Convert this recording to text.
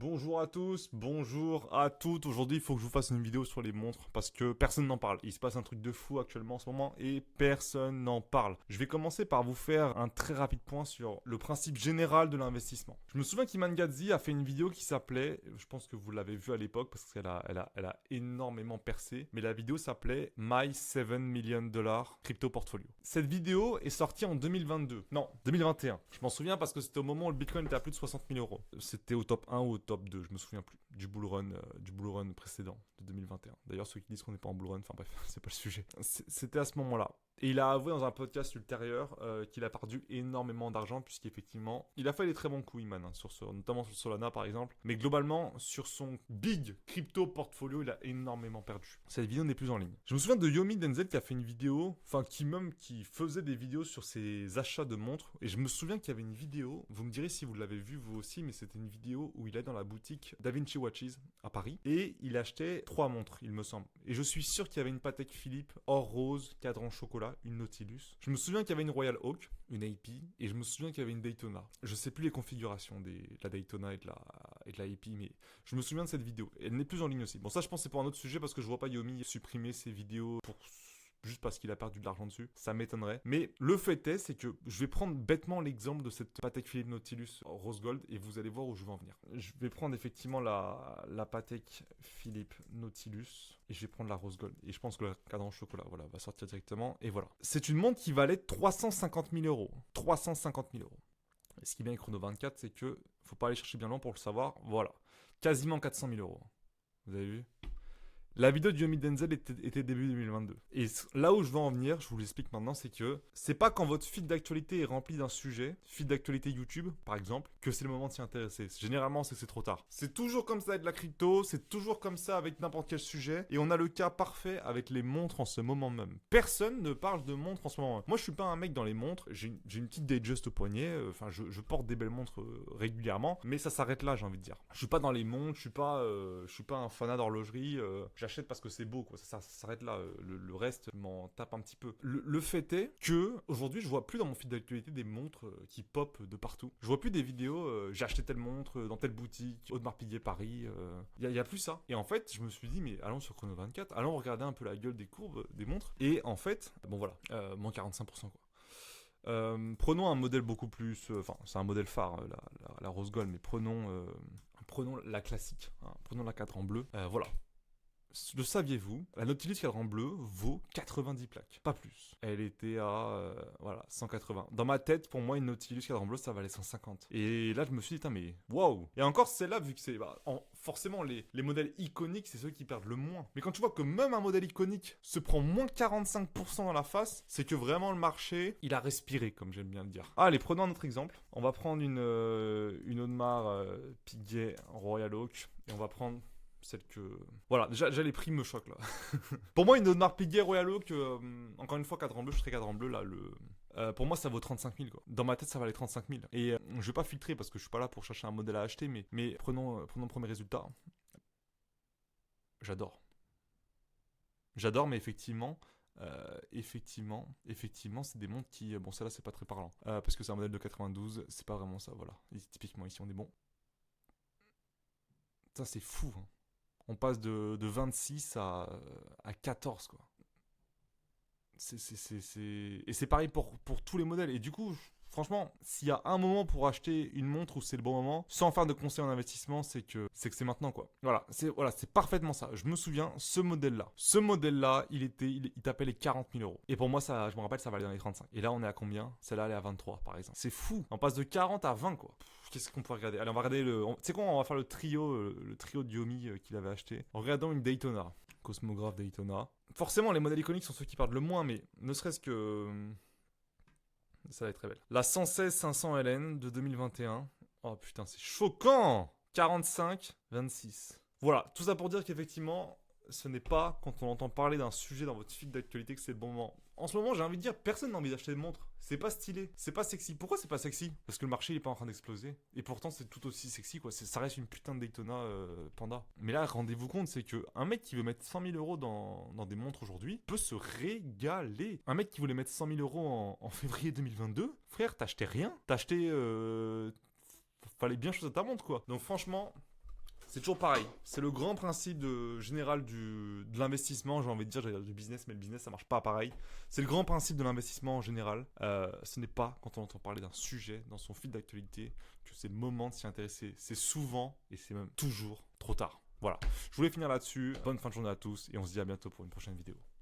Bonjour à tous, bonjour à toutes. Aujourd'hui, il faut que je vous fasse une vidéo sur les montres parce que personne n'en parle. Il se passe un truc de fou actuellement en ce moment et personne n'en parle. Je vais commencer par vous faire un très rapide point sur le principe général de l'investissement. Je me souviens qu'Iman Gadzhi a fait une vidéo qui s'appelait, je pense que vous l'avez vue à l'époque parce qu'elle a énormément percé, mais la vidéo s'appelait My 7 million dollars crypto portfolio. Cette vidéo est sortie en 2022. Non, 2021. Je m'en souviens parce que c'était au moment où le Bitcoin était à plus de 60 000 euros. C'était au top 1 ou au top 2, je me souviens plus, du bull run précédent de 2021. D'ailleurs, ceux qui disent qu'on n'est pas en bull run, enfin bref, c'est pas le sujet. C'était à ce moment-là. Et il a avoué dans un podcast ultérieur qu'il a perdu énormément d'argent puisqu'effectivement, il a fait des très bons coups, Iman, hein, notamment sur Solana par exemple. Mais globalement, sur son big crypto portfolio, il a énormément perdu. Cette vidéo n'est plus en ligne. Je me souviens de Yomi Denzel qui a fait une vidéo, enfin qui faisait des vidéos sur ses achats de montres. Et je me souviens qu'il y avait une vidéo, vous me direz si vous l'avez vue vous aussi, mais c'était une vidéo où il est dans la boutique DaVinci Watches à Paris. Et il achetait 3 montres, il me semble. Et je suis sûr qu'il y avait une Patek Philippe or rose, cadran chocolat, une Nautilus. Je me souviens qu'il y avait une Royal Oak, une AP, et je me souviens qu'il y avait une Daytona. Je sais plus les configurations de la Daytona et de la AP, mais je me souviens de cette vidéo. Elle n'est plus en ligne aussi. Bon, ça, je pense que c'est pour un autre sujet parce que je vois pas Yomi supprimer ses vidéos pour juste parce qu'il a perdu de l'argent dessus, ça m'étonnerait. Mais le fait est, c'est que je vais prendre bêtement l'exemple de cette Patek Philippe Nautilus Rose Gold et vous allez voir où je veux en venir. Je vais prendre effectivement la Patek Philippe Nautilus et je vais prendre la Rose Gold. Et je pense que le cadran chocolat, voilà, va sortir directement. Et voilà. C'est une montre qui valait 350 000 euros. 350 000 euros. Et ce qui est bien avec Chrono 24, c'est que faut pas aller chercher bien loin pour le savoir. Voilà. Quasiment 400 000 euros. Vous avez vu ? La vidéo de Yomi Denzel était début 2022. Et là où je veux en venir, je vous l'explique maintenant, c'est que c'est pas quand votre feed d'actualité est rempli d'un sujet, feed d'actualité YouTube par exemple, que c'est le moment de s'y intéresser. Généralement, c'est trop tard. C'est toujours comme ça avec la crypto, c'est toujours comme ça avec n'importe quel sujet. Et on a le cas parfait avec les montres en ce moment même. Personne ne parle de montres en ce moment même. Moi, je suis pas un mec dans les montres, j'ai une petite Datejust au poignet, enfin, je porte des belles montres régulièrement, mais ça s'arrête là, j'ai envie de dire. Je suis pas dans les montres, je suis pas un fanat d'horlogerie. J'achète parce que c'est beau, quoi. Ça s'arrête là. Le reste m'en tape un petit peu. Le fait est que aujourd'hui, je vois plus dans mon fil d'actualité des montres qui pop de partout. Je vois plus des vidéos. J'ai acheté telle montre dans telle boutique, Audemars Piguet Paris. Y a plus ça. Et en fait, je me suis dit, mais allons sur Chrono 24, allons regarder un peu la gueule des courbes des montres. Et en fait, bon voilà, moins 45%, quoi. Prenons un modèle beaucoup plus, enfin c'est un modèle phare, la Rose Gold, mais prenons la classique, hein. Prenons la 4 en bleu. Voilà. Le saviez-vous? La Nautilus cadran bleu vaut 90 plaques, pas plus. Elle était à voilà, 180. Dans ma tête, pour moi, une Nautilus cadran bleu, ça valait 150. Et là, je me suis dit, putain, mais waouh! Et encore, celle-là, vu que c'est. Forcément, les modèles iconiques, c'est ceux qui perdent le moins. Mais quand tu vois que même un modèle iconique se prend moins 45% dans la face, c'est que vraiment le marché, il a respiré, comme j'aime bien le dire. Allez, prenons un autre exemple. On va prendre une Audemars Piguet Royal Oak. Et on va prendre celle que. Voilà, déjà les prix me choquent là. Pour moi, une Audemars Piguet Royal Oak, encore une fois, cadran bleu, je serais cadran bleu là. Pour moi, ça vaut 35 000 quoi. Dans ma tête, ça valait 35 000. Et je vais pas filtrer parce que je suis pas là pour chercher un modèle à acheter, mais prenons le premier résultat. J'adore. J'adore, mais effectivement, c'est des montres qui. Bon, celle-là, c'est pas très parlant. Parce que c'est un modèle de 92, c'est pas vraiment ça, voilà. Et typiquement, ici, on est bon. Ça, c'est fou, hein. On passe de 26 à 14, quoi. Et c'est pareil pour tous les modèles. Et du coup, franchement, s'il y a un moment pour acheter une montre où c'est le bon moment, sans faire de conseil en investissement, c'est que c'est maintenant, quoi. Voilà, c'est parfaitement ça. Je me souviens, ce modèle-là, il tapait les 40 000 euros. Et pour moi, ça, je me rappelle, ça valait dans les 35. Et là, on est à combien? Celle-là, elle est à 23, par exemple. C'est fou. On passe de 40 à 20, quoi. Qu'est-ce qu'on peut regarder? Allez, on va regarder tu sais quoi, on va faire le trio de Yomi qu'il avait acheté. En regardant une Daytona. Cosmographe Daytona. Forcément, les modèles iconiques sont ceux qui perdent le moins, mais ne serait-ce que. Ça va être très belle. La 116 500 LN de 2021. Oh putain, c'est choquant! 45, 26. Voilà, tout ça pour dire qu'effectivement, ce n'est pas quand on entend parler d'un sujet dans votre feed d'actualité que c'est le bon moment. En ce moment, j'ai envie de dire, personne n'a envie d'acheter de montre. C'est pas stylé, c'est pas sexy. Pourquoi c'est pas sexy? Parce que le marché il est pas en train d'exploser. Et pourtant, c'est tout aussi sexy, quoi. Ça reste une putain de Daytona Panda. Mais là, rendez-vous compte, c'est que un mec qui veut mettre 100 000 euros dans des montres aujourd'hui peut se régaler. Un mec qui voulait mettre 100 000 euros en février 2022, frère, t'achetais rien. Fallait bien choisir ta montre, quoi. Donc franchement, C'est toujours pareil. C'est le grand principe général de l'investissement. J'ai envie de dire, j'allais dire du business, mais le business, ça marche pas pareil. C'est le grand principe de l'investissement en général. Ce n'est pas quand on entend parler d'un sujet dans son fil d'actualité que c'est le moment de s'y intéresser. C'est souvent, et c'est même toujours, trop tard. Voilà. Je voulais finir là-dessus. Bonne fin de journée à tous et on se dit à bientôt pour une prochaine vidéo.